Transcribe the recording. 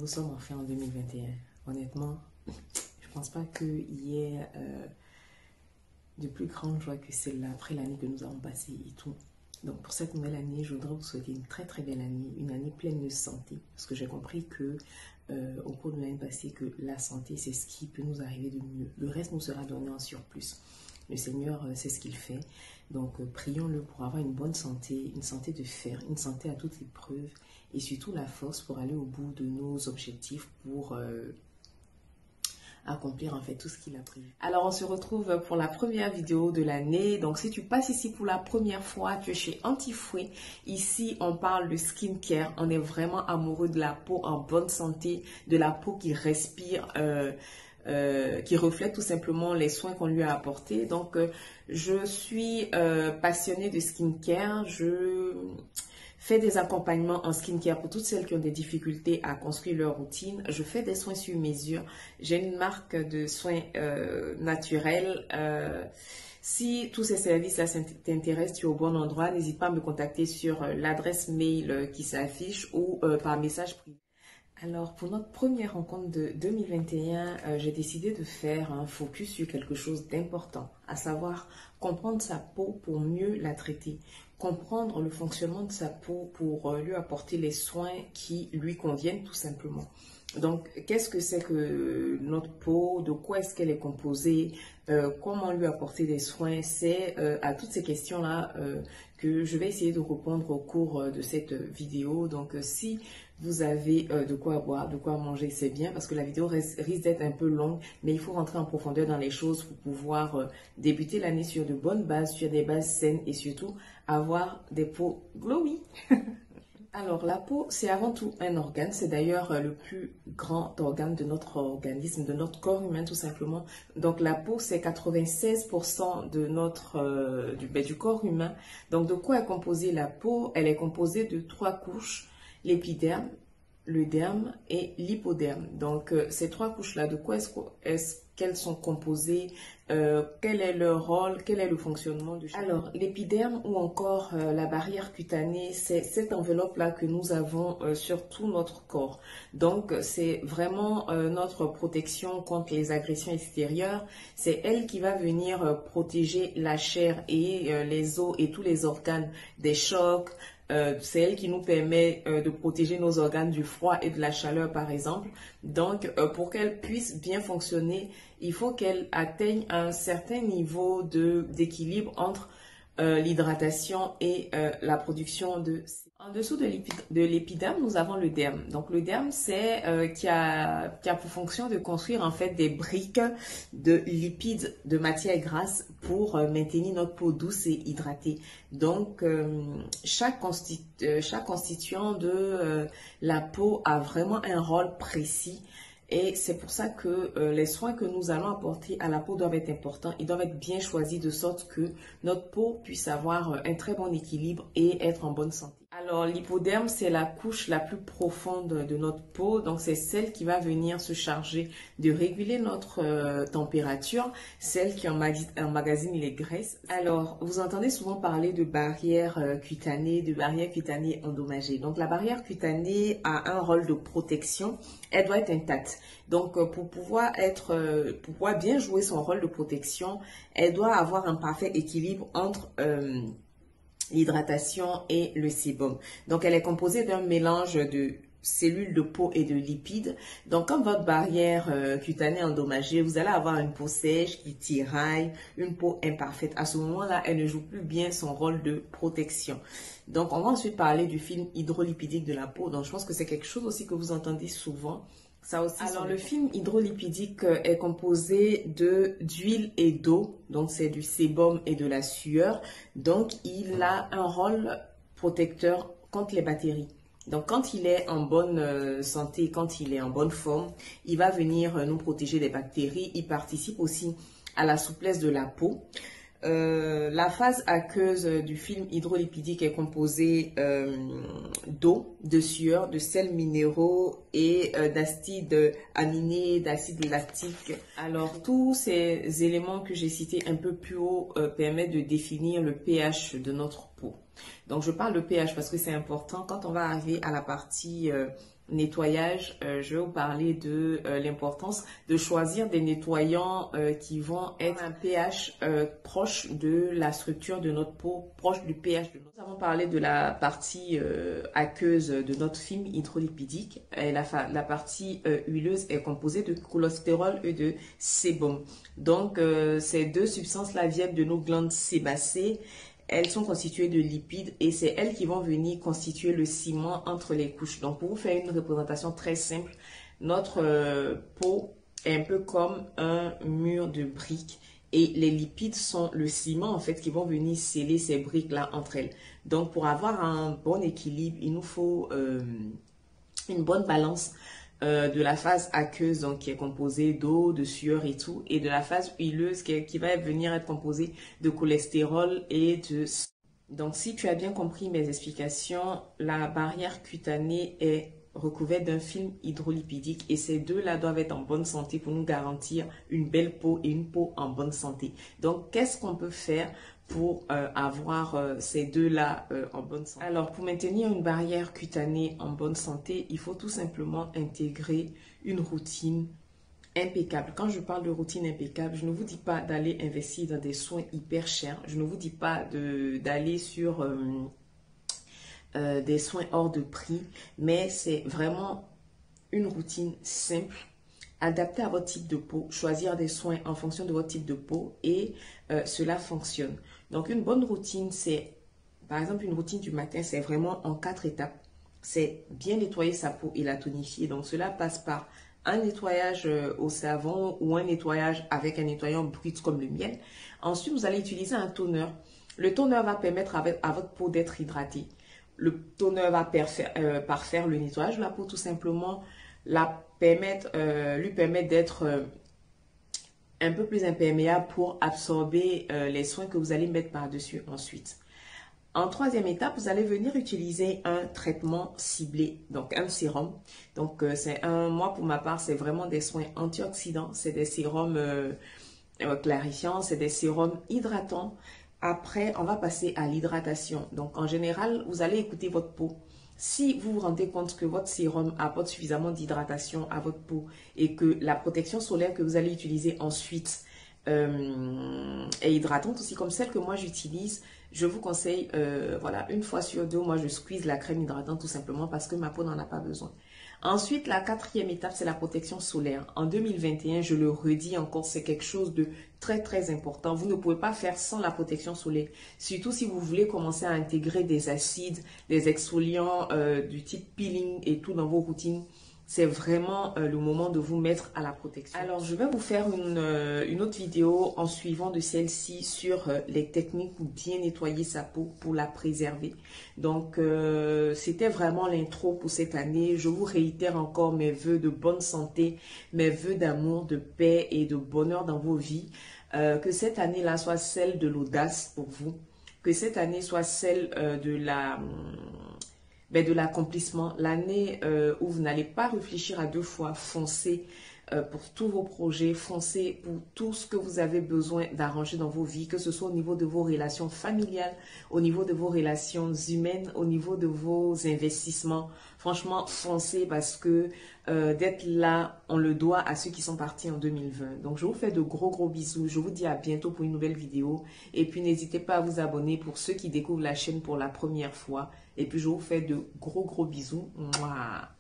Nous sommes enfin en 2021. Honnêtement, je pense pas qu'il y ait de plus grande joie que celle-là après l'année que nous avons passée et tout. Donc pour cette nouvelle année, je voudrais vous souhaiter une très très belle année, une année pleine de santé. Parce que j'ai compris que au cours de l'année passée, que la santé, c'est ce qui peut nous arriver de mieux. Le reste nous sera donné en surplus. Le Seigneur, c'est ce qu'il fait. Donc prions-le pour avoir une bonne santé, une santé de fer, une santé à toute épreuve et surtout la force pour aller au bout de nos objectifs, pour accomplir en fait tout ce qu'il a prévu. Alors on se retrouve pour la première vidéo de l'année. Donc si tu passes ici pour la première fois, tu es chez Anti-Fouet. Ici on parle de skincare. On est vraiment amoureux de la peau en bonne santé, de la peau qui respire, qui reflète tout simplement les soins qu'on lui a apportés. Donc je suis passionnée de skincare. Je fais des accompagnements en skincare pour toutes celles qui ont des difficultés à construire leur routine. Je fais des soins sur mesure. J'ai une marque de soins naturels. Si tous ces services-là t'intéressent, tu es au bon endroit. N'hésite pas à me contacter sur l'adresse mail qui s'affiche ou par message privé. Alors, pour notre première rencontre de 2021, j'ai décidé de faire un focus sur quelque chose d'important, à savoir comprendre sa peau pour mieux la traiter, comprendre le fonctionnement de sa peau pour lui apporter les soins qui lui conviennent tout simplement. Donc, qu'est-ce que c'est que notre peau, de quoi est-ce qu'elle est composée, comment lui apporter des soins? C'est à toutes ces questions-là que je vais essayer de répondre au cours de cette vidéo. Donc, si vous avez de quoi boire, de quoi manger, c'est bien parce que la vidéo risque d'être un peu longue, mais il faut rentrer en profondeur dans les choses pour pouvoir débuter l'année sur de bonnes bases, sur des bases saines et surtout avoir des peaux glowy. Alors, la peau, c'est avant tout un organe. C'est d'ailleurs le plus grand organe de notre organisme, de notre corps humain, tout simplement. Donc, la peau, c'est 96% de du corps humain. Donc, de quoi est composée la peau? Elle est composée de 3 couches: l'épiderme, le derme et l'hypoderme. Donc, ces 3 couches-là, de quoi est-ce qu'elles sont composées? Quel est leur rôle? Quel est le fonctionnement de chaque? Alors, l'épiderme ou encore la barrière cutanée, c'est cette enveloppe-là que nous avons sur tout notre corps. Donc, c'est vraiment notre protection contre les agressions extérieures. C'est elle qui va venir protéger la chair et les os et tous les organes des chocs. C'est elle qui nous permet de protéger nos organes du froid et de la chaleur, par exemple. Donc, pour qu'elle puisse bien fonctionner, il faut qu'elle atteigne un certain niveau d'équilibre entre l'hydratation et la production de... En dessous de l'épiderme, nous avons le derme. Donc, le derme, c'est qui a pour fonction de construire en fait des briques de lipides, de matière grasse pour maintenir notre peau douce et hydratée. Donc, chaque constituant de la peau a vraiment un rôle précis. Et c'est pour ça que les soins que nous allons apporter à la peau doivent être importants. Ils doivent être bien choisis de sorte que notre peau puisse avoir un très bon équilibre et être en bonne santé. Alors, l'hypoderme, c'est la couche la plus profonde de notre peau. Donc, c'est celle qui va venir se charger de réguler notre température, celle qui emmagasine les graisses. Alors, vous entendez souvent parler de barrière cutanée, endommagée. Donc, la barrière cutanée a un rôle de protection. Elle doit être intacte. Donc, pour pouvoir bien jouer son rôle de protection, elle doit avoir un parfait équilibre entre l'hydratation et le sébum. Donc, elle est composée d'un mélange de cellules de peau et de lipides. Donc, quand votre barrière cutanée est endommagée, vous allez avoir une peau sèche qui tiraille, une peau imparfaite. À ce moment-là, elle ne joue plus bien son rôle de protection. Donc, on va ensuite parler du film hydrolipidique de la peau. Donc, je pense que c'est quelque chose aussi que vous entendez souvent. Ça aussi, alors, le film hydrolipidique est composé d'huile et d'eau. Donc, c'est du sébum et de la sueur. Donc, il a un rôle protecteur contre les bactéries. Donc, quand il est en bonne santé, quand il est en bonne forme, il va venir nous protéger des bactéries. Il participe aussi à la souplesse de la peau. La phase aqueuse du film hydrolipidique est composée d'eau, de sueur, de sels minéraux et d'acides aminés, d'acides lactiques. Alors, tous ces éléments que j'ai cités un peu plus haut permettent de définir le pH de notre peau. Donc, je parle de pH parce que c'est important. Quand on va arriver à la partie nettoyage, je vais vous parler de l'importance de choisir des nettoyants qui vont être un pH proche de la structure de notre peau, proche du pH de notre peau. Nous avons parlé de la partie aqueuse de notre film hydrolipidique et la partie huileuse est composée de cholestérol et de sébum. Donc ces deux substances-là viennent de nos glandes sébacées. Elles sont constituées de lipides et c'est elles qui vont venir constituer le ciment entre les couches. Donc, pour vous faire une représentation très simple, notre peau est un peu comme un mur de briques et les lipides sont le ciment en fait qui vont venir sceller ces briques-là entre elles. Donc, pour avoir un bon équilibre, il nous faut une bonne balance de la phase aqueuse donc qui est composée d'eau, de sueur et tout, et de la phase huileuse qui va venir être composée de cholestérol et de... Donc si tu as bien compris mes explications, la barrière cutanée est recouverte d'un film hydrolipidique et ces deux-là doivent être en bonne santé pour nous garantir une belle peau et une peau en bonne santé. Donc qu'est-ce qu'on peut faire pour avoir ces deux-là en bonne santé? Alors, pour maintenir une barrière cutanée en bonne santé, il faut tout simplement intégrer une routine impeccable. Quand je parle de routine impeccable, je ne vous dis pas d'aller investir dans des soins hyper chers. Je ne vous dis pas d'aller sur des soins hors de prix, mais c'est vraiment une routine simple, adaptée à votre type de peau, choisir des soins en fonction de votre type de peau et cela fonctionne. Donc, une bonne routine, c'est, par exemple, une routine du matin, c'est vraiment en 4 étapes. C'est bien nettoyer sa peau et la tonifier. Donc, cela passe par un nettoyage au savon ou un nettoyage avec un nettoyant brut comme le miel. Ensuite, vous allez utiliser un toner. Le toner va permettre à votre peau d'être hydratée. Le toner va parfaire le nettoyage de la peau, tout simplement, lui permettre d'être un peu plus imperméable pour absorber les soins que vous allez mettre par-dessus ensuite. En troisième étape, vous allez venir utiliser un traitement ciblé, donc un sérum. Donc, moi pour ma part, c'est vraiment des soins antioxydants, c'est des sérums clarifiants, c'est des sérums hydratants. Après, on va passer à l'hydratation. Donc, en général, vous allez écouter votre peau. Si vous vous rendez compte que votre sérum apporte suffisamment d'hydratation à votre peau et que la protection solaire que vous allez utiliser ensuite est hydratante aussi comme celle que moi j'utilise, je vous conseille, voilà, une fois sur deux, moi je squeeze la crème hydratante tout simplement parce que ma peau n'en a pas besoin. Ensuite, la quatrième étape, c'est la protection solaire. En 2021, je le redis encore, c'est quelque chose de très, très important. Vous ne pouvez pas faire sans la protection solaire. Surtout si vous voulez commencer à intégrer des acides, des exfoliants du type peeling et tout dans vos routines. C'est vraiment le moment de vous mettre à la protection. Alors, je vais vous faire une autre vidéo en suivant de celle-ci sur les techniques pour bien nettoyer sa peau, pour la préserver. Donc, c'était vraiment l'intro pour cette année. Je vous réitère encore mes vœux de bonne santé, mes vœux d'amour, de paix et de bonheur dans vos vies. Que cette année-là soit celle de l'audace pour vous. Que cette année soit celle de l'accomplissement, l'année où vous n'allez pas réfléchir à deux fois, foncez pour tous vos projets, foncez pour tout ce que vous avez besoin d'arranger dans vos vies, que ce soit au niveau de vos relations familiales, au niveau de vos relations humaines, au niveau de vos investissements. Franchement, foncez parce que d'être là, on le doit à ceux qui sont partis en 2020. Donc, je vous fais de gros bisous. Je vous dis à bientôt pour une nouvelle vidéo. Et puis, n'hésitez pas à vous abonner pour ceux qui découvrent la chaîne pour la première fois. Et puis, je vous fais de gros bisous. Mouah.